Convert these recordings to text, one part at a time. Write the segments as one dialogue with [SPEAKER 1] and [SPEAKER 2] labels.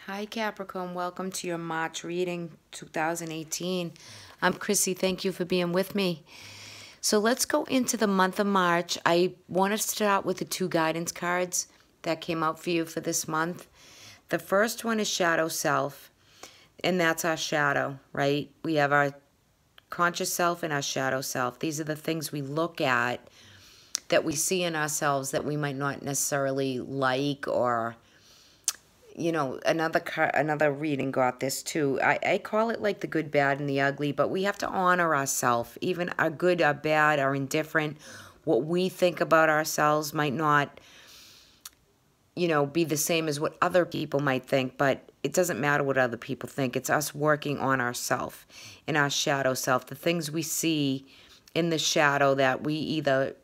[SPEAKER 1] Hi Capricorn, welcome to your March reading 2018. I'm Chrissy, thank you for being with me. So let's go into the month of March. I want to start with the two guidance cards that came out for you for this month. The first one is Shadow Self, and that's our shadow, right? We have our conscious self and our shadow self. These are the things we look at that we see in ourselves that we might not necessarily like, or another reading got this too. I call it like the good, bad, and the ugly, but we have to honor ourselves. Even our good, our bad, our indifferent, what we think about ourselves might not, be the same as what other people might think, but it doesn't matter what other people think. It's us working on ourselves, in our shadow self, the things we see in the shadow that we either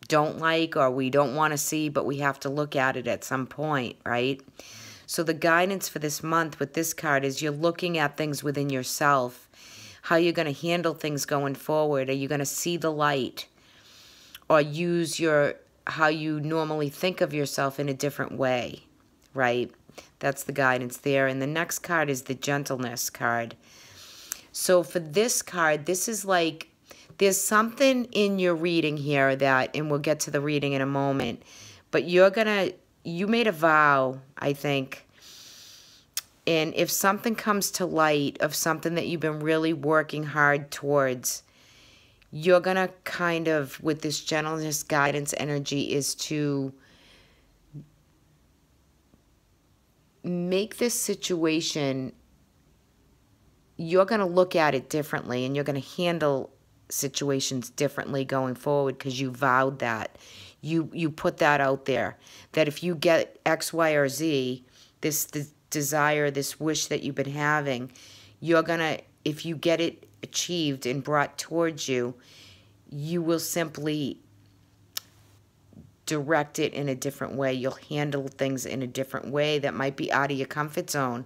[SPEAKER 1] don't like or we don't want to see, but we have to look at it at some point, right? So the guidance for this month with this card is you're looking at things within yourself, how you're going to handle things going forward. Are you going to see the light or use how you normally think of yourself in a different way, right? That's the guidance there. And the next card is the Gentleness card. So for this card, this is like there's something in your reading here that, and we'll get to the reading in a moment, but you made a vow, I think, and if something comes to light of something that you've been really working hard towards, you're going to kind of, with this gentleness guidance energy, is to make this situation, you're going to look at it differently, and you're going to handle situations differently going forward because you vowed that. You put that out there, that if you get X, Y, or Z, this desire, this wish that you've been having, you're going to, if you get it achieved and brought towards you, you will simply direct it in a different way. You'll handle things in a different way that might be out of your comfort zone.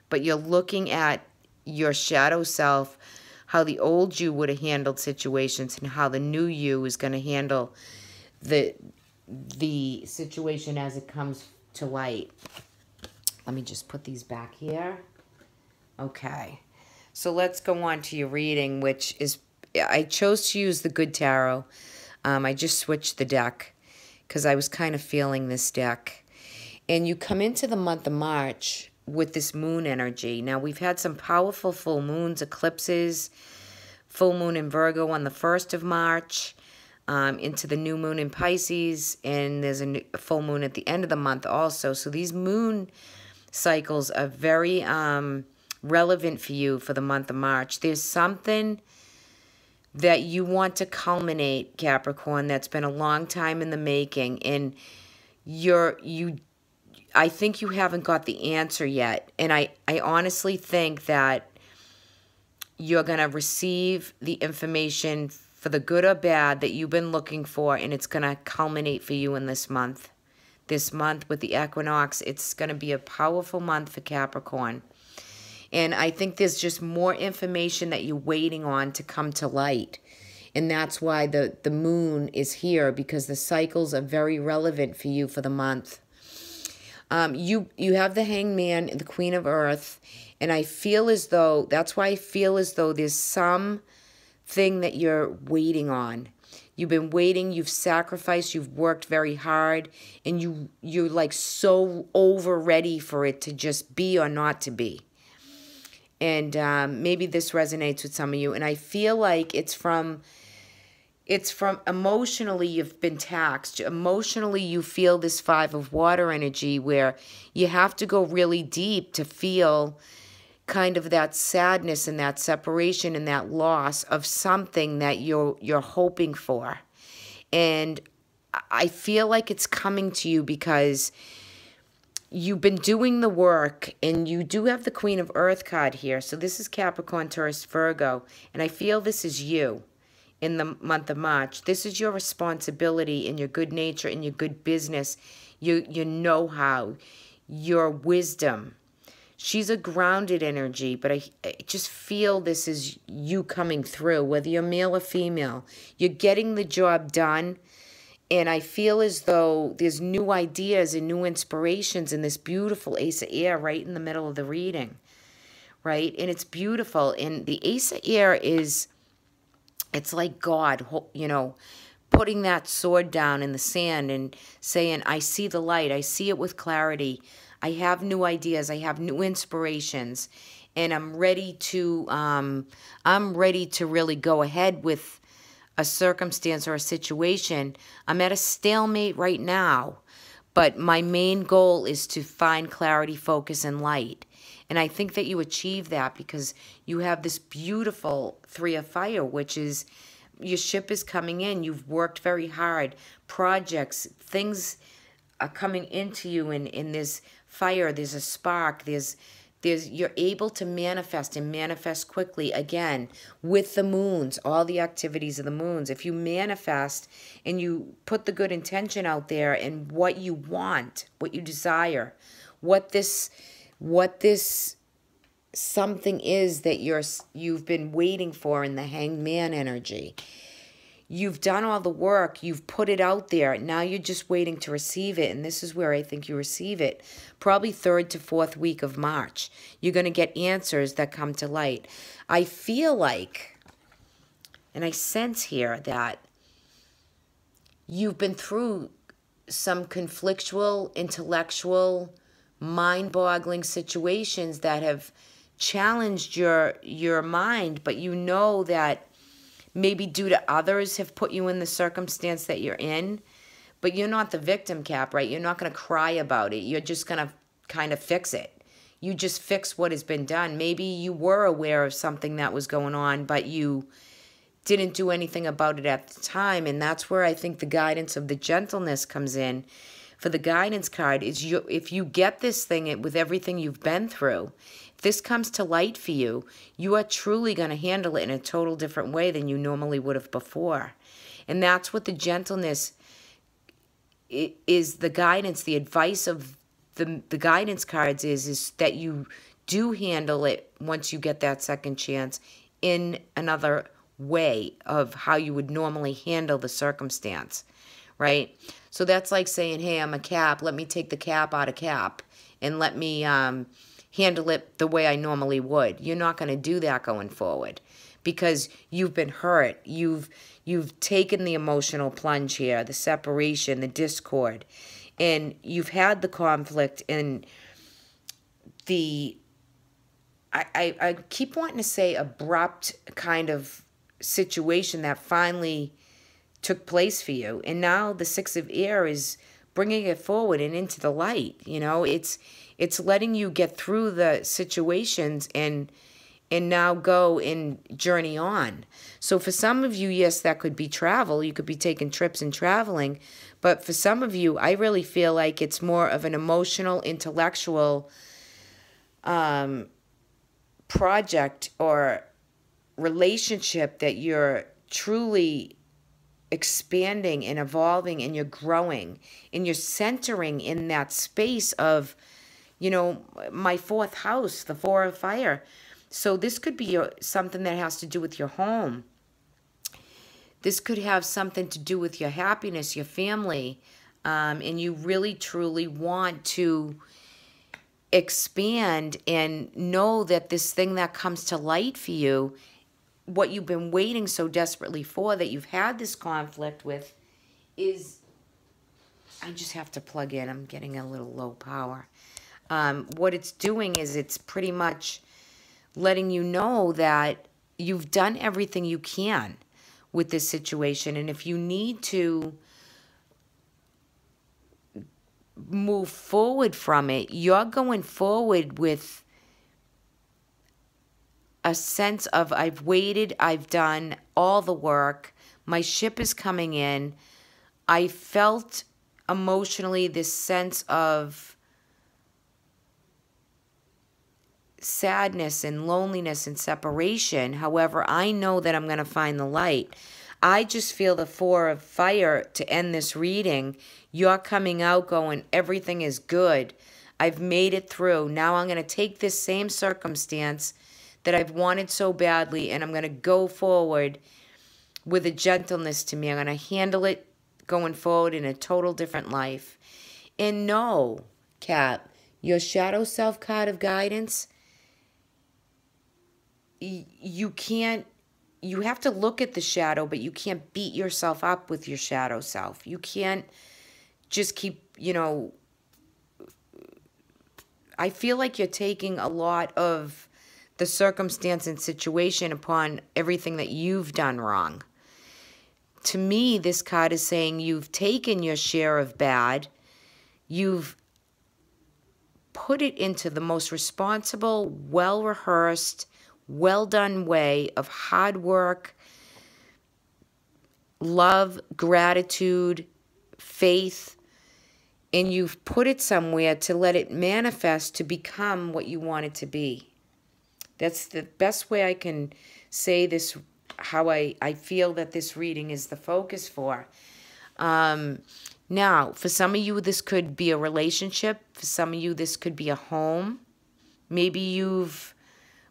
[SPEAKER 1] But you're looking at your shadow self, how the old you would have handled situations and how the new you is going to handle the situation as it comes to light. Let me just put these back here. Okay. So let's go on to your reading, which is, I chose to use the Good Tarot. I just switched the deck because I was kind of feeling this deck. And you come into the month of March with this moon energy. Now, we've had some powerful full moons, eclipses, full moon in Virgo on the 1st of March, into the new moon in Pisces, and there's a full moon at the end of the month also. So these moon cycles are very relevant for you for the month of March. There's something that you want to culminate, Capricorn, that's been a long time in the making, and I think you haven't got the answer yet. And I honestly think that you're going to receive the information for the good or bad that you've been looking for, and it's going to culminate for you in this month. This month with the equinox, it's going to be a powerful month for Capricorn. And I think there's just more information that you're waiting on to come to light. And that's why the moon is here, because the cycles are very relevant for you for the month. You have the Hangman and the Queen of Earth, and I feel as though, that's why I feel as though there's some thing that you're waiting on. You've been waiting, you've sacrificed, you've worked very hard, and you're like so over ready for it to just be or not to be. And maybe this resonates with some of you, and I feel like it's from emotionally you've been taxed. Emotionally you feel this 5 of water energy where you have to go really deep to feel kind of that sadness and that separation and that loss of something that you're hoping for. And I feel like it's coming to you because you've been doing the work, and you do have the Queen of Earth card here. So this is Capricorn, Taurus, Virgo, and I feel this is you in the month of March. This is your responsibility and your good nature and your good business, your know-how, your wisdom. She's a grounded energy, but I just feel this is you coming through, whether you're male or female. You're getting the job done, And I feel as though there's new ideas and new inspirations in this beautiful Ace of Air right in the middle of the reading, right? And it's beautiful. And the Ace of Air is, it's like God, you know, putting that sword down in the sand and saying, I see the light. I see it with clarity. I have new ideas. I have new inspirations. And I'm ready to really go ahead with a circumstance or a situation. I'm at a stalemate right now, but my main goal is to find clarity, focus, and light. And I think that you achieve that because you have this beautiful Three of Fire, which is your ship is coming in. You've worked very hard. Projects, things are coming into you in this fire. There's a spark. You're able to manifest and manifest quickly again with the moons, all the activities of the moons. If you manifest and you put the good intention out there and what you want, what you desire, what this something is that you've been waiting for in the Hanged Man energy. You've done all the work. You've put it out there. Now you're just waiting to receive it. And this is where I think you receive it. Probably 3rd to 4th week of March. You're going to get answers that come to light. I feel like, and I sense here that you've been through some conflictual, intellectual, mind-boggling situations that have challenged your mind, but you know that maybe due to others have put you in the circumstance that you're in, but you're not the victim, Cap, right? You're not going to cry about it. You're just going to kind of fix it. You just fix what has been done. Maybe you were aware of something that was going on, but you didn't do anything about it at the time, and that's where I think the guidance of the Gentleness comes in. For the guidance card is if you get this thing with everything you've been through, if this comes to light for you, you are truly going to handle it in a total different way than you normally would have before. And that's what the Gentleness is, the guidance, the advice of the guidance cards is that you do handle it once you get that second chance in another way of how you would normally handle the circumstance, right? So that's like saying, hey, I'm a Cap. Let me take the cap out of Cap and let me handle it the way I normally would. You're not going to do that going forward because you've been hurt. You've taken the emotional plunge here, the separation, the discord, and you've had the conflict and I keep wanting to say abrupt kind of situation that finally took place for you. And now the Six of Air is bringing it forward and into the light. You know, it's letting you get through the situations and now go and journey on. So for some of you, yes, that could be travel. You could be taking trips and traveling. But for some of you, I really feel like it's more of an emotional, intellectual project or relationship that you're truly expanding and evolving, and you're growing and you're centering in that space of, you know, my 4th house, the 4 of Fire. So this could be something that has to do with your home. This could have something to do with your happiness, your family, and you really truly want to expand and know that this thing that comes to light for you, what you've been waiting so desperately for, that you've had this conflict with, is, I just have to plug in. I'm getting a little low power. What it's doing is it's pretty much letting you know that you've done everything you can with this situation. And if you need to move forward from it, you're going forward with a sense of, I've waited, I've done all the work, my ship is coming in. I felt emotionally this sense of sadness and loneliness and separation. However, I know that I'm going to find the light. I just feel the 4 of Fire to end this reading. You're coming out going, everything is good. I've made it through. Now I'm going to take this same circumstance that I've wanted so badly, and I'm going to go forward with a gentleness to me. I'm going to handle it going forward in a total different life. And no, Cap, your shadow self card of guidance, you can't, you have to look at the shadow, but you can't beat yourself up with your shadow self. You can't just keep, I feel like you're taking a lot of the circumstance and situation upon everything that you've done wrong. To me, this card is saying you've taken your share of bad, you've put it into the most responsible, well-rehearsed, well-done way of hard work, love, gratitude, faith, and you've put it somewhere to let it manifest to become what you want it to be. That's the best way I can say this, how I feel that this reading is the focus for. Now, for some of you, this could be a relationship. For some of you, this could be a home. Maybe you've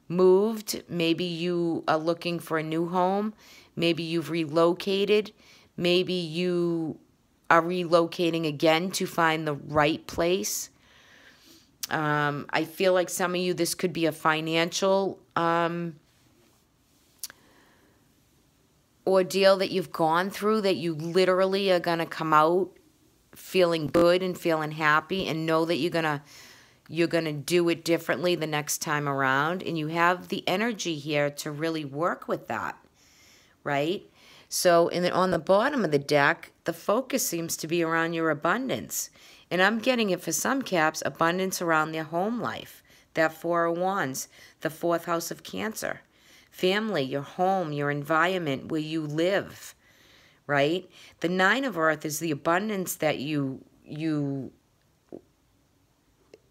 [SPEAKER 1] moved. Maybe you are looking for a new home. Maybe you've relocated. Maybe you are relocating again to find the right place. I feel like some of you, this could be a financial ordeal that you've gone through, that you literally are going to come out feeling good and feeling happy and know that you're going to do it differently the next time around. And you have the energy here to really work with that, right? So on the bottom of the deck, the focus seems to be around your abundance. And I'm getting it for some Caps, abundance around their home life. That Four of Wands, the fourth house of Cancer. Family, your home, your environment, where you live, right? The Nine of Earth is the abundance that you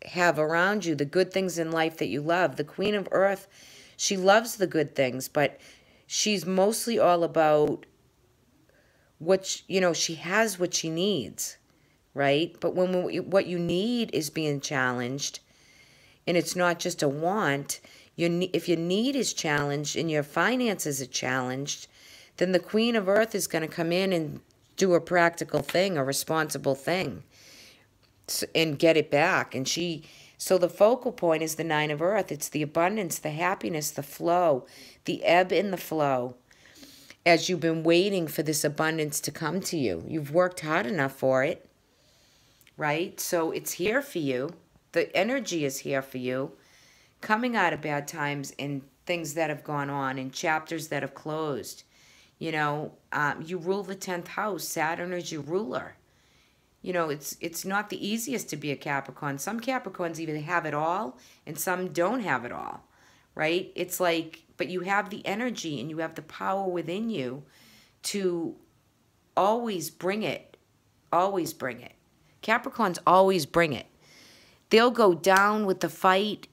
[SPEAKER 1] have around you, the good things in life that you love. The Queen of Earth, she loves the good things, but she's mostly all about what, she has what she needs, right? But what you need is being challenged, and it's not just a want. If your need is challenged and your finances are challenged, then the Queen of Earth is going to come in and do a practical thing, a responsible thing, and get it back. And so the focal point is the Nine of Earth. It's the abundance, the happiness, the flow, the ebb and the flow. As you've been waiting for this abundance to come to you, you've worked hard enough for it, right? So it's here for you. The energy is here for you. Coming out of bad times and things that have gone on and chapters that have closed. You rule the 10th house. Saturn is your ruler. It's not the easiest to be a Capricorn. Some Capricorns either have it all and some don't have it all, right? It's like, but you have the energy and you have the power within you to always bring it. Always bring it. Capricorns always bring it. They'll go down with the fight,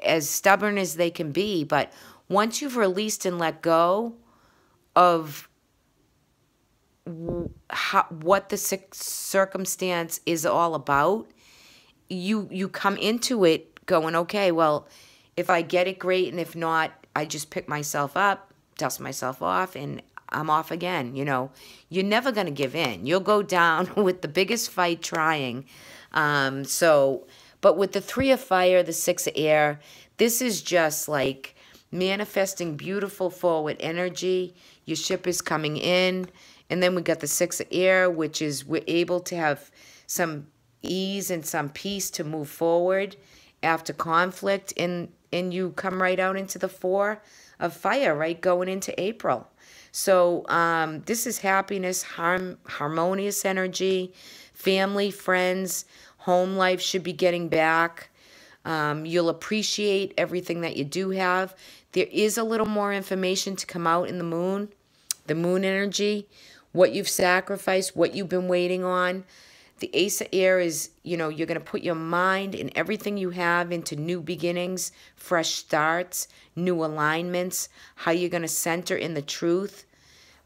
[SPEAKER 1] as stubborn as they can be. But once you've released and let go of what the circumstance is all about, you come into it going, okay, well, if I get it, great, and if not, I just pick myself up, dust myself off, and I'm off again. You're never going to give in. You'll go down with the biggest fight trying. But with the Three of Fire, the Six of Air, this is just like manifesting beautiful forward energy. Your ship is coming in. And then we got the Six of Air, which is we're able to have some ease and some peace to move forward after conflict. And you come right out into the Four of Fire, right, going into April. So this is happiness, harmonious energy, family, friends, home life should be getting back. You'll appreciate everything that you do have. There is a little more information to come out in the moon energy, what you've sacrificed, what you've been waiting on. The Ace of Air is, you're going to put your mind and everything you have into new beginnings, fresh starts, new alignments, how you're going to center in the truth,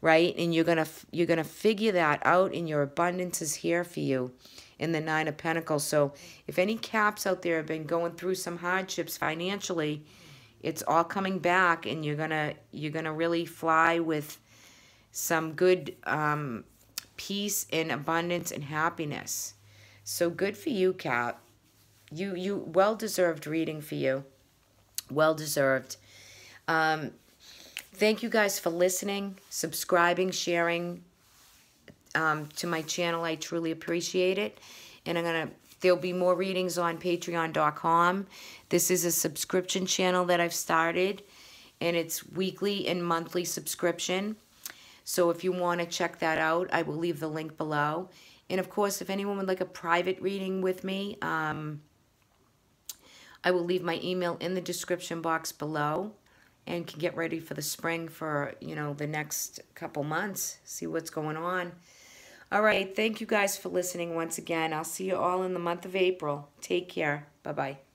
[SPEAKER 1] right? And you're going to figure that out, and your abundance is here for you in the Nine of Pentacles. So if any Caps out there have been going through some hardships financially, it's all coming back, and you're gonna really fly with some good peace and abundance and happiness. So good for you, Cap. You well-deserved reading for you. Well-deserved. Thank you guys for listening, subscribing, sharing to my channel. I truly appreciate it. And there'll be more readings on patreon.com. This is a subscription channel that I've started, and it's weekly and monthly subscription. So if you want to check that out, I will leave the link below. And of course, if anyone would like a private reading with me, I will leave my email in the description box below, and can get ready for the spring for, you know, the next couple months, see what's going on. All right, thank you guys for listening once again. I'll see you all in the month of April. Take care. Bye-bye.